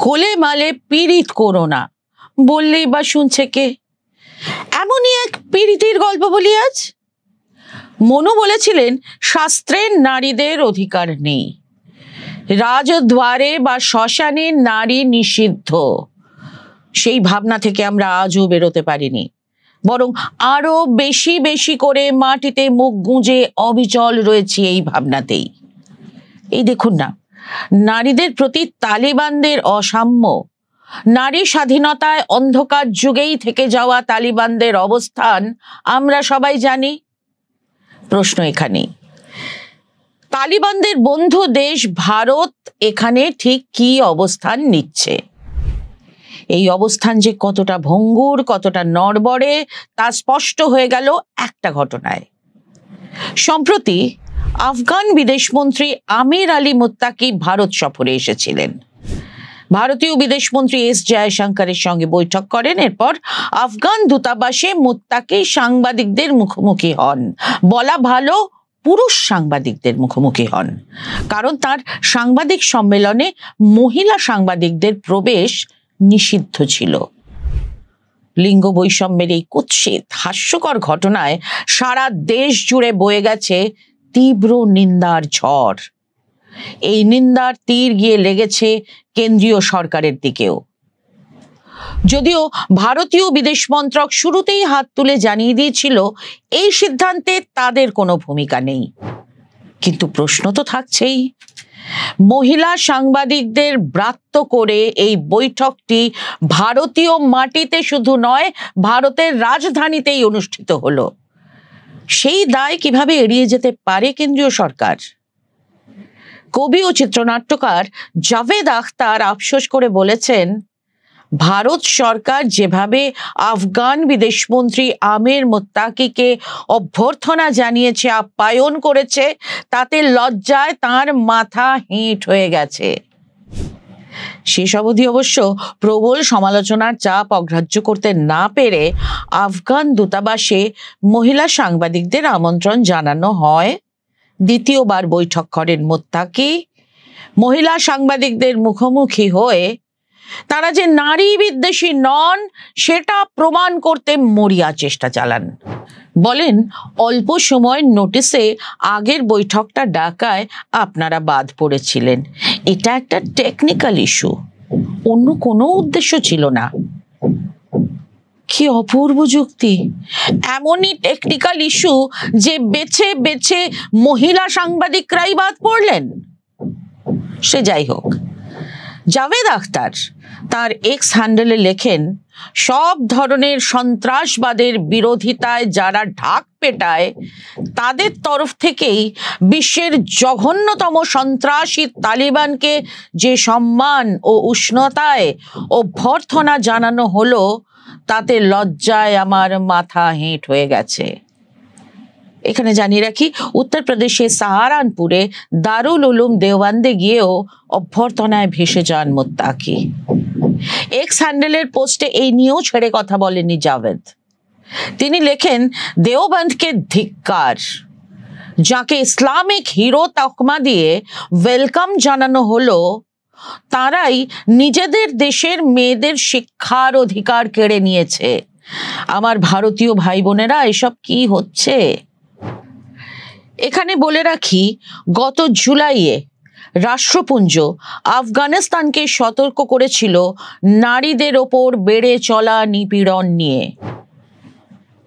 গোলে মালে পীড়িত করো না বললেই বা শুনছে কে? এমনই এক পীড়িতের গল্প বলি আজ। মনু বলেছিলেন শাস্ত্রের নারীদের অধিকার নেই, রাজদ্বারে বা শ্মশানে নারী নিষিদ্ধ। সেই ভাবনা থেকে আমরা আজও বেরোতে পারিনি, বরং আরো বেশি বেশি করে মাটিতে মুখ গুঁজে অবিচল রয়েছি এই ভাবনাতেই। এই দেখুন না, নারীদের প্রতি তালিবানদের অসাম্য, নারী স্বাধীনতায় অন্ধকার যুগেই থেকে যাওয়া তালিবানদের অবস্থান আমরা সবাই জানি। প্রশ্ন এখানেই, তালিবানদের বন্ধু দেশ ভারত এখানে ঠিক কি অবস্থান নিচ্ছে? এই অবস্থান যে কতটা ভঙ্গুর, কতটা নড়বড়ে তা স্পষ্ট হয়ে গেল একটা ঘটনায়। সম্প্রতি আফগান বিদেশমন্ত্রী আমির আলী মুত্তাকি ভারত সফরে এসেছিলেন। ভারতীয় বিদেশমন্ত্রী এস জয়শঙ্করের সঙ্গে বৈঠক করেন। এরপর আফগান দূতাবাসে মুত্তাকি সাংবাদিকদের মুখোমুখি হন, বলা ভালো পুরুষ সাংবাদিকদের মুখোমুখি হন, কারণ তার সাংবাদিক সম্মেলনে মহিলা সাংবাদিকদের প্রবেশ নিষিদ্ধ ছিল। লিঙ্গ বৈষম্যের এই কুৎসিত হাস্যকর ঘটনায় সারা দেশ জুড়ে বয়ে গেছে তীব্র নিন্দার ঝড়। এই নিন্দার তীর গিয়ে লেগেছে কেন্দ্রীয় সরকারের দিকেও। যদিও ভারতীয় বিদেশ মন্ত্রক শুরুতেই হাত তুলে জানিয়ে দিয়েছিল এই সিদ্ধান্তে তাদের কোনো ভূমিকা নেই, কিন্তু প্রশ্ন তো থাকছেই। মহিলা সাংবাদিকদের ব্রাত্য করে এই বৈঠকটি ভারতীয় মাটিতে শুধু নয়, ভারতের রাজধানীতেই অনুষ্ঠিত হলো। সেই দায় কিভাবে এড়িয়ে যেতে পারে কেন্দ্রীয় সরকার? কবি ও চিত্রনাট্যকার জাভেদ আখতার আফসোস করে বলেছেন, ভারত সরকার যেভাবে আফগান বিদেশমন্ত্রী আমির মুত্তাকিকে অভ্যর্থনা জানিয়েছে, আপ্যায়ন করেছে, তাতে লজ্জায় তার মাথা হেঁট হয়ে গেছে। শেষ অবধি অবশ্য প্রবল সমালোচনার চাপ অগ্রাহ্য করতে না পেরে আফগান দূতাবাসে মহিলা সাংবাদিকদের আমন্ত্রণ জানানো হয়। দ্বিতীয়বার বৈঠক করেন মুত্তাকি। মহিলা সাংবাদিকদের মুখোমুখি হয়ে তারা যে নারী বিদ্বেষী নন সেটা প্রমাণ করতে মরিয়া চেষ্টা চালান। বলেন, অল্প সময় নোটিসে আগের বৈঠকটা ডাকায় আপনারা বাদ পড়েছিলেন। এটা একটা টেকনিক্যাল ইস্যু, অন্য কোনো উদ্দেশ্য ছিল না। কি অপূর্ব যুক্তি! এমনই টেকনিক্যাল ইস্যু যে বেছে বেছে মহিলা সাংবাদিকরাই বাদ পড়লেন। সে যাই হোক, জাভেদ আখতার তার এক্স হ্যান্ডেলে লেখেন, সব ধরনের সন্ত্রাসবাদের বিরোধিতায় যারা ঢাক পেটায় তাদের তরফ থেকেই বিশ্বের জঘন্যতম সন্ত্রাসী তালিবানকে যে সম্মান ও উষ্ণতায় অভ্যর্থনা জানানো হলো, তাতে লজ্জায় আমার মাথা হেঁট হয়ে গেছে। এখানে জানিয়ে রাখি, উত্তরপ্রদেশের সাহারানপুরে দারুল উলুম দেওবন্দে গিয়েও অভ্যর্থনায় ভেসে যান মুত্তাকি। এক্স হ্যান্ডেলের পোস্টে এই নিয়েও ছেড়ে কথা বলেননি জাভেদ। তিনি লেখেন, দেওবন্দকে ধিক্কার। যাকে ইসলামিক হিরো তকমা দিয়ে ওয়েলকাম জানানো হলো, তারাই নিজেদের দেশের মেয়েদের শিক্ষার অধিকার কেড়ে নিয়েছে। আমার ভারতীয় ভাই বোনেরা, এসব কি হচ্ছে? এখানে বলে রাখি, গত জুলাইয়ে রাষ্ট্রপুঞ্জ আফগানিস্তানকে সতর্ক করেছিল নারীদের ওপর বেড়ে চলা নিপীড়ন নিয়ে।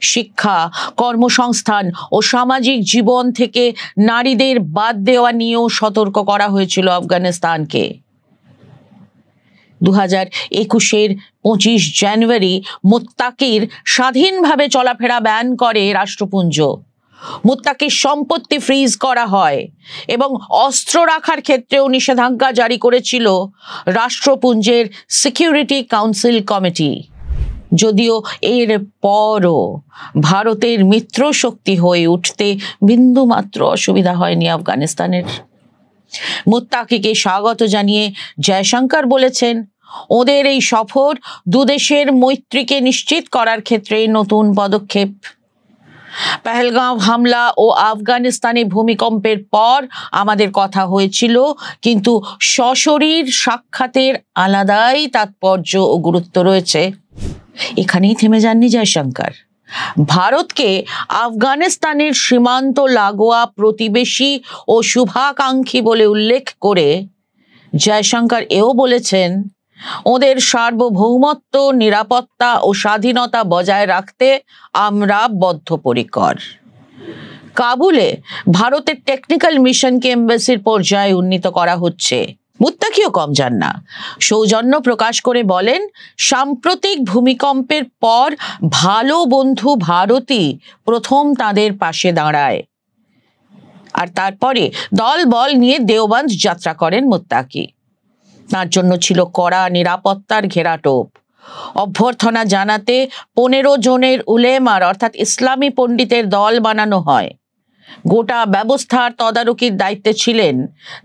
শিক্ষা, কর্মসংস্থান ও সামাজিক জীবন থেকে নারীদের বাদ দেওয়া নিয়েও সতর্ক করা হয়েছিল আফগানিস্তানকে। 2021-এর 25 জানুয়ারি মুত্তাকির স্বাধীনভাবে চলাফেরা ব্যান করে রাষ্ট্রপুঞ্জ। মুত্তাকির সম্পত্তি ফ্রিজ করা হয় এবং অস্ত্র রাখার ক্ষেত্রেও নিষেধাজ্ঞা জারি করেছিল রাষ্ট্রপুঞ্জের সিকিউরিটি কাউন্সিল কমিটি। যদিও এর পরও ভারতের মিত্র শক্তি হয়ে উঠতে বিন্দুমাত্র অসুবিধা হয়নি আফগানিস্তানের। মুত্তাকিকে স্বাগত জানিয়ে জয়শঙ্কর বলেছেন, ওদের এই সফর দুদেশের মৈত্রীকে নিশ্চিত করার ক্ষেত্রে নতুন পদক্ষেপ। পেহেলগাঁও হামলা ও আফগানিস্তানে ভূমিকম্পের পর আমাদের কথা হয়েছিল, কিন্তু সশরীর সাক্ষাতের আলাদাই তাৎপর্য ও গুরুত্ব রয়েছে। এখানেই থেমে যাননি জয়শঙ্কর। ভারতকে আফগানিস্তানের সীমান্ত লাগোয়া প্রতিবেশী ও শুভাকাঙ্ক্ষী বলে উল্লেখ করে জয়শঙ্কর এও বলেছেন, ওদের সার্বভৌমত্ব, নিরাপত্তা ও স্বাধীনতা বজায় রাখতে আমরা বদ্ধপরিকর। কাবুলে ভারতের টেকনিক্যাল মিশনকে এমবাসির পর্যায়ে উন্নীত করা হচ্ছে। মুত্তাকিও কম যান না, সৌজন্য প্রকাশ করে বলেন, সাম্প্রতিক ভূমিকম্পের পর ভালো বন্ধু ভারতই প্রথম তাদের পাশে দাঁড়ায়। আর তারপরে দল বল নিয়ে দেওবন্দ যাত্রা করেন মুত্তাকি। তার জন্য ছিল কড়া নিরাপত্তার ঘেরাটোপ। অভ্যর্থনা জানাতে 15 জনের উলেমার অর্থাৎ ইসলামী পণ্ডিতের দল বানানো হয়। গোটা ব্যবস্থার তদারকির দায়িত্বে ছিলেন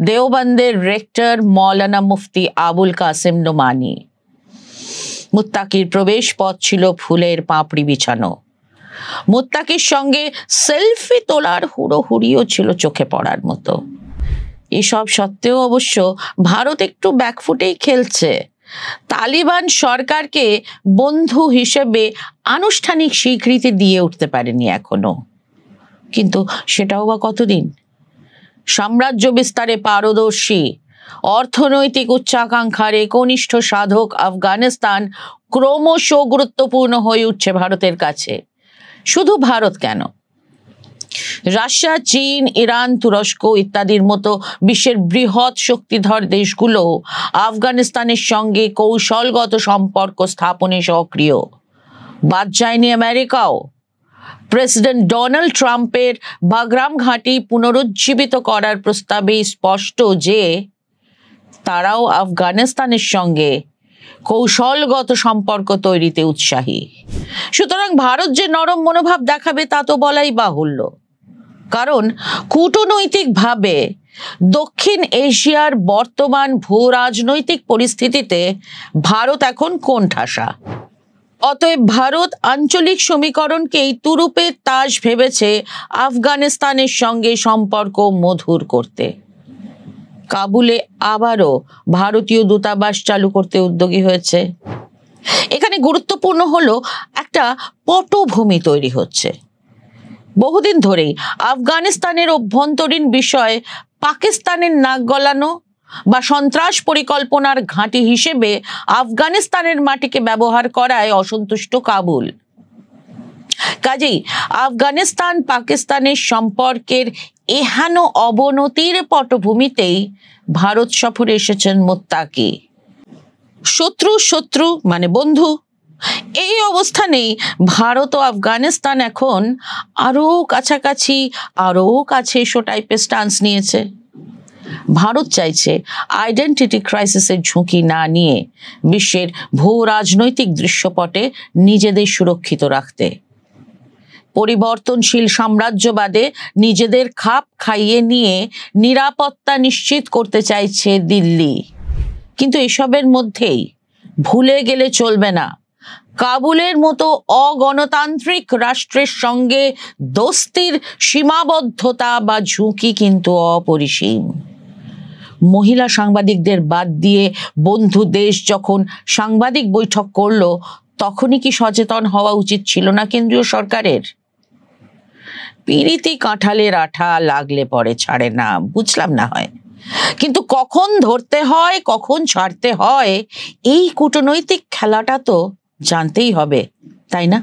দেওবন্দের রেক্টর মৌলানা মুফতি আবুল কাসেম নোমানি। মুত্তাকির প্রবেশ পথ ছিল ফুলের পাপড়ি বিছানো। মুত্তাকির সঙ্গে সেলফি তোলার হুড়োহুড়িও ছিল চোখে পড়ার মতো। এসব সত্ত্বেও অবশ্য ভারত একটু ব্যাকফুটেই খেলছে। তালিবান সরকারকে বন্ধু হিসেবে আনুষ্ঠানিক স্বীকৃতি দিয়ে উঠতে পারেনি এখনো, কিন্তু সেটাও বা কতদিন? সাম্রাজ্য বিস্তারে পারদর্শী, অর্থনৈতিক উচ্চাকাঙ্ক্ষার একনিষ্ঠ সাধক আফগানিস্তান ক্রমশ গুরুত্বপূর্ণ হয়ে উঠছে ভারতের কাছে। শুধু ভারত কেন, রাশিয়া, চীন, ইরান, তুরস্ক ইত্যাদির মতো বিশ্বের বৃহৎ শক্তিধর দেশগুলো আফগানিস্তানের সঙ্গে কৌশলগত সম্পর্ক স্থাপনে সক্রিয়। বাদ যায়নি আমেরিকাও। প্রেসিডেন্ট ডোনাল্ড ট্রাম্পের বাগরাম ঘাঁটি পুনরুজ্জীবিত করার প্রস্তাবে স্পষ্ট যে তারাও আফগানিস্তানের সঙ্গে কৌশলগত সম্পর্ক তৈরিতে উৎসাহী। সুতরাং ভারত যে নরম মনোভাব দেখাবে তা তো বলাই বাহুল্য, কারণ কূটনৈতিকভাবে দক্ষিণ এশিয়ার বর্তমান ভূ রাজনৈতিক পরিস্থিতিতে ভারত এখন কোণঠাসা। অতএব ভারত আঞ্চলিক সমীকরণকেই তুরুপের তাস ভেবেছে আফগানিস্তানের সঙ্গে সম্পর্ক মধুর করতে। কাবুলে আবারও ভারতীয় দূতাবাস চালু করতে উদ্যোগী হয়েছে। এখানে গুরুত্বপূর্ণ হলো একটা পটভূমি তৈরি হচ্ছে। বহুদিন ধরেই আফগানিস্তানের অভ্যন্তরীণ বিষয়ে পাকিস্তানের নাক গলানো বা সন্ত্রাস পরিকল্পনার ঘাঁটি হিসেবে আফগানিস্তানের মাটিকে ব্যবহার করায় অসন্তুষ্ট কাবুল। কাজেই আফগানিস্তান পাকিস্তানের সম্পর্কের এহেন অবনতির পটভূমিতেই ভারত সফরে এসেছেন মুত্তাকি। শত্রু শত্রু মানে বন্ধু, এই অবস্থানেই ভারত ও আফগানিস্তান এখন আরো কাছাকাছি, আরো কাছে এসো টাইপের স্টান্স নিয়েছে। ভারত চাইছে আইডেন্টিটি ক্রাইসিসের ঝুঁকি না নিয়ে বিশ্বের ভূ রাজনৈতিক দৃশ্যপটে নিজেদের সুরক্ষিত রাখতে। পরিবর্তনশীল সাম্রাজ্যবাদে নিজেদের খাপ খাইয়ে নিয়ে নিরাপত্তা নিশ্চিত করতে চাইছে দিল্লি। কিন্তু এসবের মধ্যেই ভুলে গেলে চলবে না, কাবুলের মতো অগণতান্ত্রিক রাষ্ট্রের সঙ্গে দোস্তির সীমাবদ্ধতা বা ঝুঁকি কিন্তু অপরিসীম। মহিলা সাংবাদিকদের বাদ দিয়ে বন্ধু দেশ যখন সাংবাদিক বৈঠক করলো, তখনই কি সচেতন হওয়া উচিত ছিল না কেন্দ্রীয় সরকারের? পিরিতি কাঁঠালের আঠা লাগলে পরে ছাড়ে না, বুঝলাম না হয়, কিন্তু কখন ধরতে হয় কখন ছাড়তে হয় এই কূটনৈতিক খেলাটা তো জানতেই হবে, তাই না?